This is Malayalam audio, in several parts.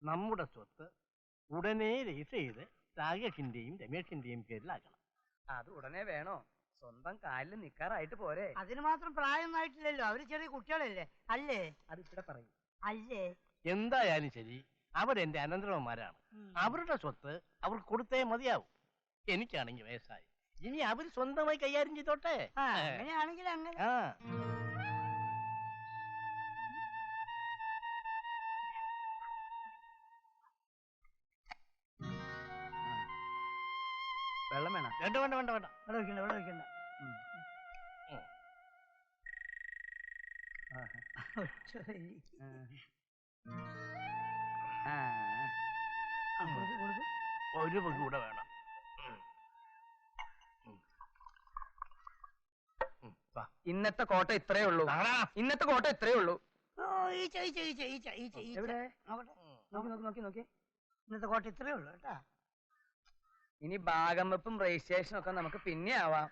നമ്മുടെ സ്വത്ത് ഉടനെ രജിസ്റ്റർ ചെയ്ത് രാകേഷിന്റെയും രമേഷിന്റെയും പേരിലാക്കണം. അത് ഉടനെ വേണോ? സ്വന്തം കാലിൽ നിൽക്കാറായിട്ട് പോരെ? അതിന് മാത്രം പ്രായമൊന്നും ആയിട്ടില്ലല്ലോ. അവര് ചെറിയ കുട്ടികളല്ലേ? അല്ലേ? അത് ഇവിടെ പറയും. അല്ലേ? എന്തായാലും ശരി, അവരെന്റെ അനന്തരവന്മാരാണ്. അവരുടെ സ്വത്ത് അവർക്ക് കൊടുത്തേ മതിയാവും. എനിക്കാണെങ്കിൽ വയസ്സായി, ഇനി അവർ സ്വന്തമായി കൈകാര്യം ചെയ്തോട്ടെ. അങ്ങനെയാണെങ്കിൽ അങ്ങനെ. വെള്ളം വേണം? വേണ്ട വേണ്ട വേണ്ട വേണ്ട, വെള്ളം വെക്കണ്ട, വെള്ളം വെക്കണ്ട. ഒരു പങ്ക് കൂടെ വേണം. ഇന്നത്തെ കോട്ട ഇത്രേ ഉള്ളൂ. ഇന്നത്തെ കോട്ട ഇത്രേ ഉള്ളൂ. ഇന്നത്തെ കോട്ട ഇത്രേ ഉള്ളൂ കേട്ടാ. ഇനി ഭാഗം വെപ്പും രജിസ്ട്രേഷനും ഒക്കെ നമുക്ക് പിന്നെ ആവാം.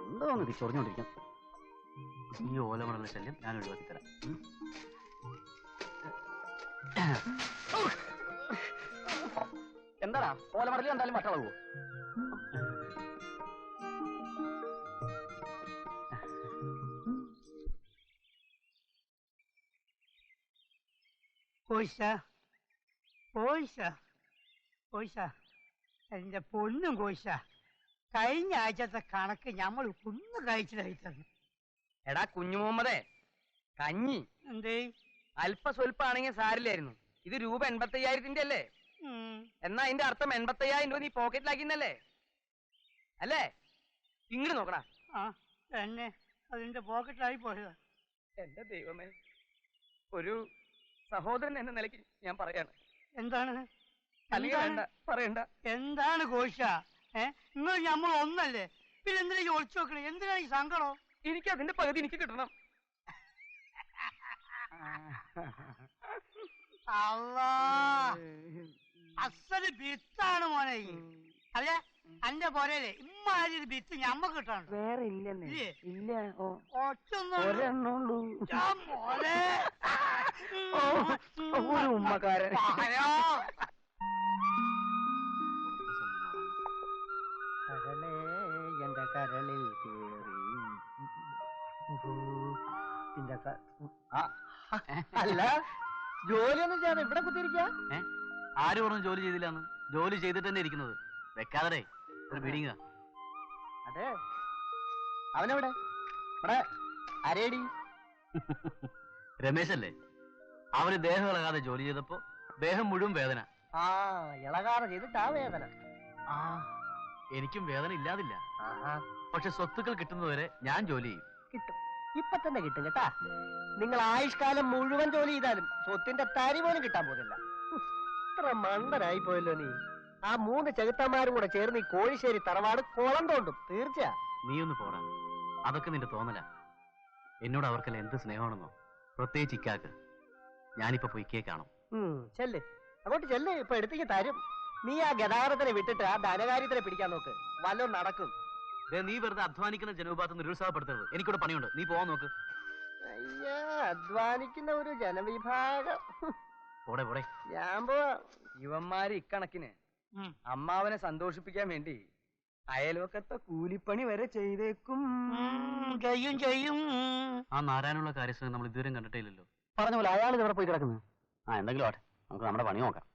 എന്തോന്ന് ചൊറിഞ്ഞോണ്ടിരിക്കാം. ഈ ഓലമണല ശല്യം ഞാൻ ഒഴിവാക്കി തരാം. എന്താടാ ഓലമടലിൽ എന്തായാലും മക്കളാവോ? എന്റെ പൊന്നും കോശ, കഴിഞ്ഞ ആഴ്ചത്തെ കണക്ക് ഞമ്മൾ ഒന്ന് കഴിച്ചിട്ടായിരുന്നു. എടാ കുഞ്ഞു മുഹമ്മദേ, കഞ്ഞി എന്തേ അല്പസ്വല്പാണെങ്കിൽ സാരില്ലായിരുന്നു. ഇത് രൂപ 85,000 അല്ലേ? എന്നാ അതിന്റെ അർത്ഥം 85,000 രൂപ നീ പോക്കറ്റിലാക്കിന്നല്ലേ അല്ലേ? ഇങ്ങോട്ട് നോക്കടാ. എന്നെ അതിന്റെ പോക്കറ്റിലായി പോയതാ. എന്റെ ദൈവമേ, ഒരു സഹോദരൻ എന്ന നിലയ്ക്ക് ഞാൻ പറയാണ്. എന്താണ് പറയണ്ട. എന്താണ് കോശ? നിങ്ങൾ നമ്മൾ ഒന്നല്ലേ, പിന്നെ എന്തിനാ ഈ ഒളിച്ചു നോക്കണേ? എന്തിനാ ഈ സങ്കടം? എനിക്ക് അതിന്റെ പകുതി എനിക്ക് കിട്ടണം. അല്ലാ, അസല് ബിത്താണ് മോനെ. അല്ലെ അന്റെ പോരല്ലേ ഇമ്മാതിരി ബിത്ത് ഞമ്മക്ക് കിട്ടണം. വേറെ ഇല്ല. ഉമ്മക്കാരൻ കരളേ എന്റെ കരളിൽ അല്ല, ജോലിയൊന്നും ചെയ്യാതെ ഇവിടെ കുത്തിയിരിക്ക. ആര് പറഞ്ഞു ജോലി ചെയ്തില്ലാന്ന്? ജോലി ചെയ്തിട്ട് തന്നെ ഇരിക്കുന്നത്. വെക്കാതെ ഒരു ബീഡിങ്. അതെ, അവനെവിടെ? അരേടി രമേശല്ലേ? അവര് ദേഹം ഇളകാതെ ജോലി ചെയ്തപ്പോ ദേഹം മുഴുവൻ വേദന. ഇളകാതെ ചെയ്തിട്ടാ വേദന. എനിക്കും വേദന ഇല്ലാതില്ല. പക്ഷെ സ്വത്തുക്കൾ കിട്ടുന്നതുവരെ ഞാൻ ജോലി ചെയ്യും. കിട്ടും, ഇപ്പൊ തന്നെ കിട്ടും കേട്ടാ. നിങ്ങൾ ആയുഷ്കാലം മുഴുവൻ ജോലി ചെയ്താലും സ്വത്തിന്റെ തരി പോലും കിട്ടാൻ പോകുന്നില്ല. ഇത്ര മണ്ടനായി പോയല്ലോ നീ. ആ 3 ചെകുത്തന്മാരും കൂടെ ചേർന്ന് ഈ കോഴിശ്ശേരി തറവാട് കുളം തോണ്ടും. തീർച്ചയാ. നീ ഒന്ന് പോടാ, അതൊക്കെ നിന്റെ തോന്നല. എന്നോട് അവർക്കെല്ലാം എന്ത് സ്നേഹമാണെന്നോ, പ്രത്യേകിച്ച് ഇക്കാക്ക്. ഞാനിപ്പോ പൊയ്ക്കേ കാണും. ചെല്ല്, അങ്ങോട്ട് ചെല്ല്. ഇപ്പൊ എടുത്തേക്ക് തരും. നീ ആ ഗതാഗതത്തിനെ വിട്ടിട്ട് ആ ധനകാര്യത്തിനെ പിടിക്കാൻ നോക്ക്, വല്ലതും നടക്കും. നീ വെറുതെ അധ്വാനിക്കുന്ന ജനവിഭാഗത്തെ നിരുത്സാഹപ്പെടുത്തരുത്. എനിക്കിവിടെ പണിയുണ്ട്, നീ പോവാൻ നോക്ക്. അയ്യാ, അധ്വാനിക്കുന്ന ഒരു ജനവിഭാഗം. പോടെ പോടെ. ഞാൻ പോവാ. ഇവന്മാര് ഇക്കണക്കിന് അമ്മാവനെ സന്തോഷിപ്പിക്കാൻ വേണ്ടി അയൽവക്കത്തെ കൂലിപ്പണി വരെ ചെയ്തേക്കും. ചെയ്യും. ആ നാരായണുള്ള കാര്യസ്ഥനെ നമ്മൾ ഇതുവരെ കണ്ടിട്ടേ ഇല്ലല്ലോ. പറഞ്ഞ പോലെ അയാൾ ഇവിടെ പോയി കിടക്കുന്നത്. എന്തെങ്കിലും ആട്ടെ, നമുക്ക് നമ്മുടെ പണി നോക്കാം.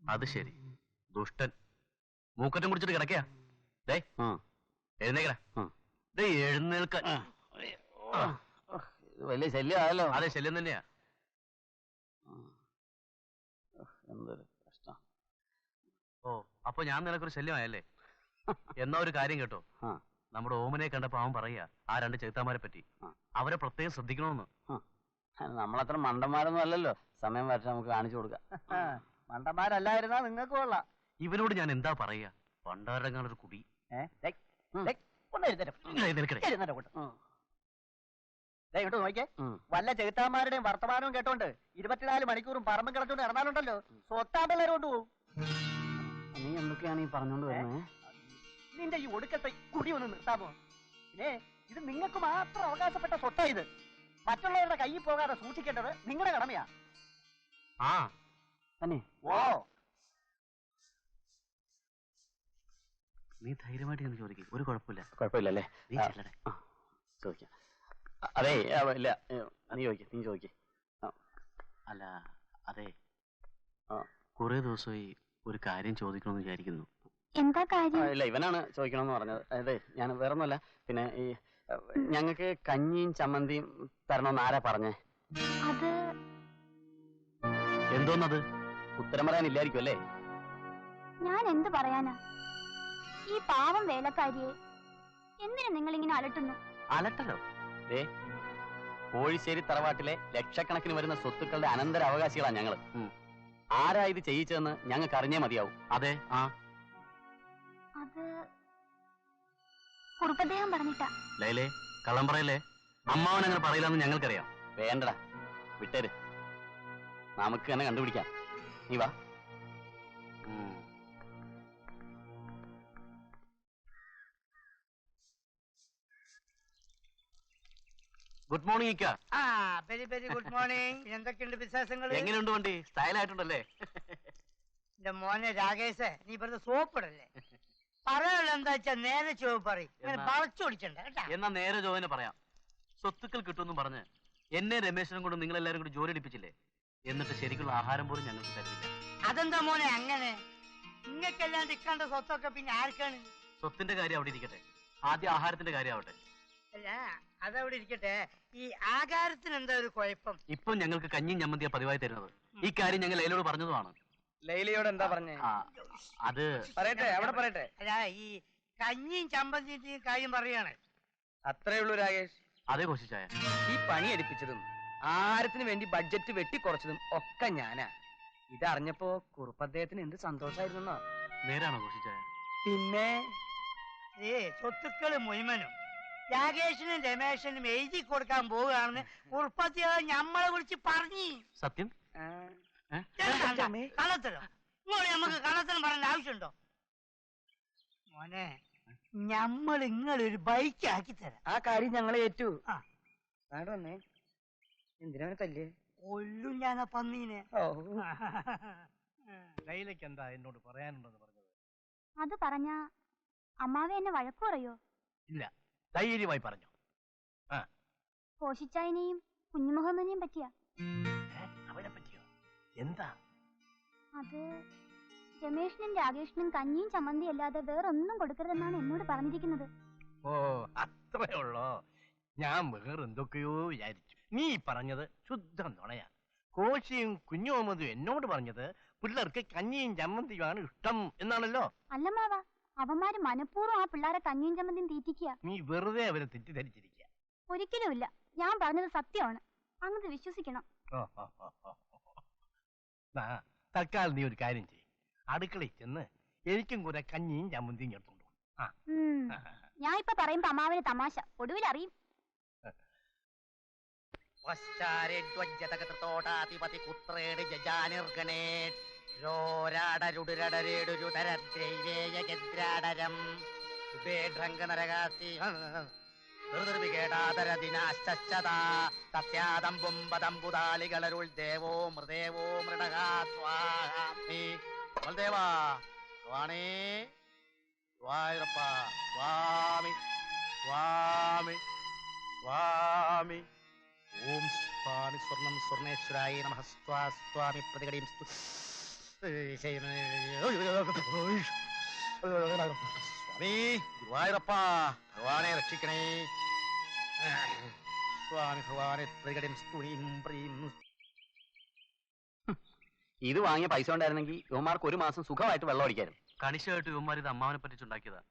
അത് ശരി, ദുഷ്ടൻ മൂക്കറ്റം കുടിച്ചിട്ട് കിടക്കയാ. എഴുന്നേക്കടാ. എഴുന്നേൽക്കാൻ വലിയ ശല്യമായല്ലോ. അതെ, ശല്യം തന്നെയാ. എന്തൊരു കഷ്ടം. അപ്പൊ ഞാൻ നിനക്കൊരു ശല്യമായല്ലേ? എന്നാ ഒരു കാര്യം കേട്ടോ, നമ്മുടെ ഓമനെ കണ്ടപ്പോ അവൻ പറയാ ആ 2 ചെകുത്താന്മാരെ പറ്റി. അവരെ പ്രത്യേകം ശ്രദ്ധിക്കണമെന്ന്. നമ്മളത്ര മണ്ടന്മാരൊന്നും അല്ലല്ലോ. സമയം വരട്ടെ, നമുക്ക് കാണിച്ചു കൊടുക്കാം. മണ്ടന്മാരല്ലായിരുന്നാ നിങ്ങൾക്ക് കൊള്ളാം. ഇവനോട് ഞാൻ എന്താ പറയാ? പണ്ടാരങ്ങാനൊരു കുടി. ഇങ്ങോട്ട് നോക്കിയേ, വല്ല ചെകുത്താന്മാരുടെയും വർത്തമാനവും കേട്ടോണ്ട് 24 മണിക്കൂറും പറമ്പും കിടച്ചോണ്ട് ഇറങ്ങാനുണ്ടല്ലോ, സ്വത്താമ്പെല്ലാരും കൊണ്ടുപോകും. നീ എന്തൊക്കെയാണ് ഈ പറഞ്ഞോണ്ട് വരുന്നത്? നിന്റെ ഈ ഒടുക്കത്തെ കുടി ഒന്ന് നിർത്താമോ? പിന്നെ ഇത് നിങ്ങൾക്ക് മാത്രം അവകാശപ്പെട്ട സ്വത്താ. ഇത് മറ്റുള്ളവരുടെ കയ്യിൽ പോകാതെ സൂക്ഷിക്കേണ്ടത് നിങ്ങളുടെ കടമയാ. ആ തന്നെ. ഓ, നീ ധൈര്യമായിട്ട് എന്ന് ചോദിക്കും, ഒരു കുഴപ്പമില്ല. കുഴപ്പമില്ലല്ലേ? നീ ചെല്ലടേ. ചോദിക്കാം. അതെ, ഇല്ല, നീ ചോദിക്കേ. അല്ല, അതെ, കുറെ ദിവസമായി ഒരു കാര്യം ചോദിക്കണമെന്ന് വിചാരിക്കുന്നു. എന്താ കാര്യം? ഇല്ല, ഇവനാണ് ചോദിക്കണമെന്ന് പറഞ്ഞത്. അതെ, ഞാൻ വേറൊന്നുമല്ല. പിന്നെ ഈ ഞങ്ങൾക്ക് കഞ്ഞിയും ചമ്മന്തിയും തരണമെന്ന് ആരാ പറഞ്ഞേ? അത് എന്തോന്നത്? ഉത്തരം പറയാനില്ലായിരിക്കും അല്ലേ? ഞാൻ എന്ത് പറയാനാ? ഈ പാവം വേലക്കാരിയെ എന്തിനു നിങ്ങൾ ഇങ്ങനെ അലട്ടുന്നു? അലട്ടലോ? കോഴിശ്ശേരി തറവാട്ടിലെ ലക്ഷക്കണക്കിന് വരുന്ന സ്വത്തുക്കളുടെ അനന്തര അവകാശികളാണ് ഞങ്ങള്. ആരാ ഇത് ചെയ്യിച്ചതെന്ന് ഞങ്ങൾക്ക് അറിഞ്ഞേ മതിയാവും. അതെ, അത് കുറുപ്പദ്ദേഹം പറഞ്ഞിട്ടാ. ലൈലേ, കള്ളം പറയല്ലേ. അമ്മാവൻ അങ്ങനെ പറയില്ലെന്ന് ഞങ്ങൾക്കറിയാം. വേണ്ടടാ, വിട്ടേര്, നമുക്ക് തന്നെ കണ്ടുപിടിക്കാം. നീ വാ. ഗുഡ് മോർണിംഗ് ഇക്ക. Very very good morning. എന്തൊക്കെയുണ്ട് വിശേഷങ്ങൾ? എങ്ങനെയുണ്ട് വണ്ടി? സ്റ്റൈലായിട്ടുണ്ടല്ലേ? എന്റെ മോനെ രാകേഷ്, നീ വെറുതെ സോപ്പിടല്ലേ. പറയാനുള്ള എന്താ വെച്ചാ നേരെ ചോവ് പറയും, വളച്ചു പിടിച്ചണ്ട കേട്ടാ. എന്നാ നേരെ ജോവിനെ പറയാം. സ്വത്തുക്കൾ കിട്ടുമെന്നും പറഞ്ഞ് എന്നെ രമേശനും കൊണ്ട് നിങ്ങൾ എല്ലാവരും കൂടി ജോലി എടുപ്പിച്ചില്ലേ? എന്നിട്ട് ശരിക്കുള്ള ആഹാരം പോലും ഞങ്ങൾക്ക് തരുന്നില്ല. അതെന്താ മോനെ അങ്ങനെ? നിങ്ങൾക്കെല്ലാം ഇക്കാണ്ട സ്വത്തൊക്കെ പിന്നെ ആർക്കാണ്? സ്വത്തിന്റെ കാര്യം അവിടെ ഇരിക്കട്ടെ, ആദ്യം ആഹാരത്തിന്റെ കാര്യം ആവട്ടെ. അല്ല, അതവിടെ ഇരിക്കട്ടെ. ഈ ആഹാരത്തിന് എന്താ ഒരു കുഴപ്പം? ഇപ്പൊ ഞങ്ങൾക്ക് കഞ്ഞിയും ചമ്മന്തിയാ പതിവായി തരുന്നത്. ഈ കാര്യം ഞങ്ങൾ ലൈലയോട് പറഞ്ഞതുമാണ്. ലൈലയോട് എന്താ പറഞ്ഞേ? അത് പറയട്ടെ, അവിടെ പറയട്ടെ. അല്ല, ഈ കഞ്ഞിയും ചമ്പന്തിന്റെയും കാര്യം പറയാണ്. അത്രേ ഉള്ളൂ രാകേഷ്. അതേ കോശിച്ചായ. ഈ പണി എടുപ്പിച്ചതും ആഹാരത്തിന് വേണ്ടി ബഡ്ജറ്റ് വെട്ടിക്കുറച്ചതും ഒക്കെ ഞാനാ. ഇതറിഞ്ഞപ്പോ കുറുപ്പദ്ദേഹത്തിന് എന്ത് സന്തോഷായിരുന്നോ? നേരാണോ കോശിച്ചായ? പിന്നെ സ്വത്തുക്കള് മുഴുവനും രാകേഷിനും രമേശനും എഴുതി കൊടുക്കാൻ പോവുകയാണെന്ന് കുറുപ്പദ്ദേഹം ഞമ്മളെ വിളിച്ച് പറഞ്ഞു. സത്യം? കള്ളത്തരം? ഇങ്ങോട്ട് നമുക്ക് കള്ളത്തരം പറയേണ്ട ആവശ്യമുണ്ടോ? മോനെ, ഞമ്മൾ ഇങ്ങളൊരു ബൈക്ക് ആക്കി തരാം. ആ കാര്യം ഞങ്ങളെ ഏറ്റു. വന്നേ, എന്തിനാ തല്ലേ? കൊല്ലും ഞാൻ ആ പന്നീനെ. ലൈലയ്ക്ക് എന്താ എന്നോട് പറയാനുണ്ടെന്ന് പറഞ്ഞത്? അത് പറഞ്ഞ അമ്മാവെ എന്നെ വഴക്കു പറയോ? ഇല്ല, ധൈര്യമായി പറഞ്ഞു. കോശിച്ചായനെയും കുഞ്ഞുമുഹമ്മദിനെയും പറ്റിയാ. അവരെ പറ്റിയോ? എന്താ? അത് രമേഷിനും രാകേഷിനും കഞ്ഞിയും ചമ്മന്തി അല്ലാതെ വേറൊന്നും കൊടുക്കരുതെന്നാണ് എന്നോട് പറഞ്ഞിരിക്കുന്നത്. ഓ, അത്രേ ഉള്ളോ? ഞാൻ വേറെന്തൊക്കെയോ വിചാരിച്ചു. നീ പറഞ്ഞത് ശുദ്ധം നുണയാ. കോശിയും കുഞ്ഞുമുഹമ്മദും എന്നോട് പറഞ്ഞത് പിള്ളേർക്ക് കഞ്ഞിയും ചമ്മന്തിയുമാണ് ഇഷ്ടം എന്നാണല്ലോ. അല്ലമ്മാവ, അവന്മാര് മനഃപൂർവ്വം ആ പിള്ളേരെ കഞ്ഞിയും ചമ്മന്തിയും തീറ്റിക്കുക. നീ വെറുതെ അവരെ തെറ്റിദ്ധരിച്ചിരിക്കുക. ഒരിക്കലുമില്ല, ഞാൻ പറഞ്ഞത് സത്യമാണ്. അങ്ങത് വിശ്വസിക്കണം. തൽക്കാലം നീ ഒരു കാര്യം ചെയ്യും, അടുക്കളയിൽ ചെന്ന് എനിക്കും കൂടെ കഞ്ഞിയും ചമ്മന്തിയും എടുത്തോണ്ട്. ഞാൻ ഇപ്പൊ പറയുമ്പോ അമ്മാവന് തമാശ, ഒടുവിൽ അറിയും. ദേവോ മൃദേവോ മൃഡകാ സ്വാമി ബൽദേവാ സ്വാമി സ്വാമി സ്വാമി സ്വാമി ഓം സ്വാമി സ്വർണം സ്വർണേശ്വരായ നമഃ സ്വാമി പ്രതികടയും സ്വാമി ഗുരുവായൂരപ്പ ഭഗവാനെ രക്ഷിക്കണേ. സ്വാമി ഭഗവാനെ പ്രതികടയും സ്തുതിയും പ്രിയും. ഇത് വാങ്ങിയ പൈസ ഉണ്ടായിരുന്നെങ്കിൽ യുവമാർക്ക് ഒരു മാസം സുഖമായിട്ട് വെള്ളം അടിക്കായിരുന്നു. കണിശമായിട്ട് യുവമാർ ഇത് അമ്മാവനെ പറ്റിച്ചുണ്ടാക്കിയതാ.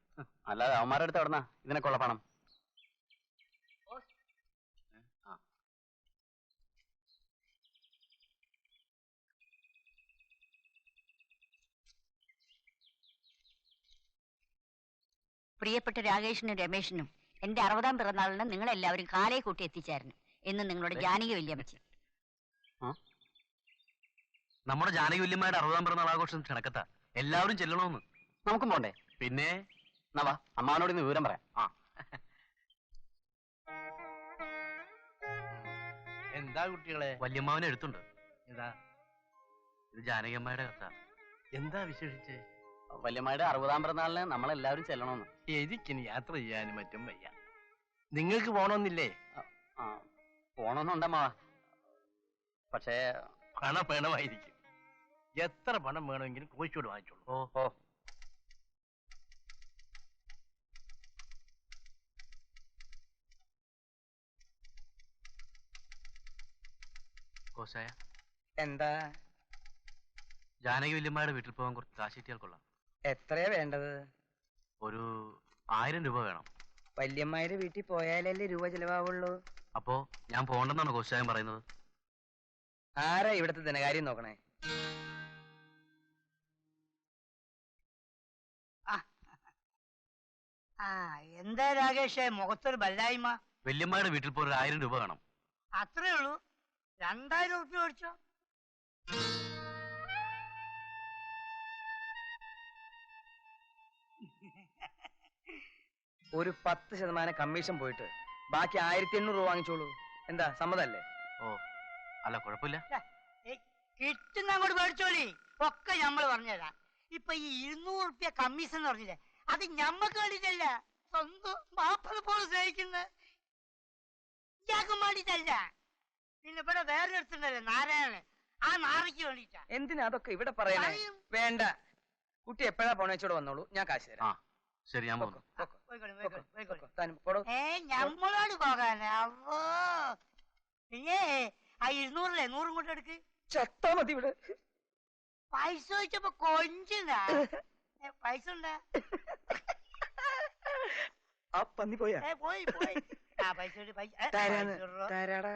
അല്ലാതെ അവന്മാരുടെ അടുത്ത് എവിടുന്നാ ഇതിനൊക്കെ ഉള്ള പണം? പ്രിയപ്പെട്ട രാകേഷിനും രമേശിനും എന്റെ 60ാം പിറന്നാളിന് നിങ്ങൾ എല്ലാവരും കാലേ കൂട്ടി എത്തിച്ചായിരുന്നു എന്ന് നിങ്ങളുടെ ജാനകി വല്യമ്മച്ചി. നമ്മുടെ ജാനകി വല്യമ്മയുടെ 60ാം പിറന്നാൾ ആഘോഷം ക്ഷണക്കത്ത എല്ലാവരും ചെല്ലണമെന്ന്. നമുക്കും പോണ്ടേ? പിന്നെ നവാ അമ്മാവനോട് ഇന്ന് വിവരം പറയാം. എന്താ കുട്ടികളെ? വല്യമ്മാവനെ എടുത്തുണ്ട്. എന്താ ഇത് ജാനകിയമ്മയുടെ കഥ. എന്താ വിശേഷിച്ച്? വല്യമ്മയുടെ 60ാം പിറന്നാളിന് നമ്മളെല്ലാവരും ചെല്ലണമെന്ന്. എനിക്കിനി യാത്ര ചെയ്യാനും മറ്റും വയ്യ. നിങ്ങൾക്ക് പോണമെന്നില്ലേ? പോണമെന്നുണ്ടമ്മാവ. പക്ഷേ പണം വേണമായിരിക്കും. എത്ര പണം വേണമെങ്കിലും കോഴിക്കോട് വാങ്ങിച്ചോളൂ. ഓ കോശായ, എന്താ? ജാനകി വല്യമ്മയുടെ വീട്ടിൽ പോകാൻ കുറച്ച് കാശ് കിട്ടിയാൽ കൊള്ളാം. എത്രയാ വേണ്ടത്? ഒരു 1000 രൂപ വേണം. വല്യമ്മയുടെ വീട്ടിൽ പോയാലല്ലേ രൂപ ചെലവാവുള്ളൂ. അപ്പോ ഞാൻ പോകണ്ടെന്നാണ് കോശായൻ പറയുന്നത്. ആരാ ഇവിടത്തെ ധനകാര്യം നോക്കണേ? എന്താ രാകേഷേ മുഖത്തൊരു ബല്ലായ്മ? വല്യമ്മയുടെ വീട്ടിൽ പോയി 1000 രൂപ വേണം. അത്രേ ഉള്ളൂ? 2000 ഉറുപ്പ്യ മേടിച്ചോ? ഒരു 10% കമ്മീഷൻ പോയിട്ട് ബാക്കി 1800 രൂപ വാങ്ങിച്ചോളൂ. എന്താ, സമ്മതല്ലേ? ഓ അല്ല, കുഴപ്പമില്ല. കിട്ടുന്ന അങ്ങോട്ട് മേടിച്ചോളി. ഒക്കെ ഞമ്മള് പറഞ്ഞുതരാം. ഇപ്പൊ ഈ 200 ഉറുപ്പ്യ കമ്മീഷൻ എന്ന് പറഞ്ഞില്ലേ, അത് ഞമ്മക്ക് വേണ്ടിട്ടല്ല, സ്വന്തം ബാപ്പനെ പോലെ സ്നേഹിക്കുന്ന ഇയാൾക്കും വേണ്ടിട്ടല്ല. പിന്നെ ഇവിടെ വേറെ എടുത്തിട്ടുണ്ടല്ലേ നാരായണൻ, ആ നാറയ്ക്ക് വേണ്ടിട്ടാ. എന്തിനാ അതൊക്കെ ഇവിടെ പറയണേ? വേണ്ട, കുട്ടി എപ്പോഴാ പോണേച്ചോട് വന്നോളൂ, ഞാൻ കാശ് തരാം. ശരി, ഞാൻ പോകുന്നു. ഞമ്മളോട് പോകാന് അവോ. പിന്നെ ആ 200 100 കൊണ്ട് എടുക്ക്. ചത്താ മതി ഇവിടെ. പൈസ ചോദിച്ചപ്പോ കൊഞ്ചുന്നാ. പൈസ ഉണ്ടാ? ആ പന്നി പോയാ? പോയി. ആ പൈസ തരാടാ.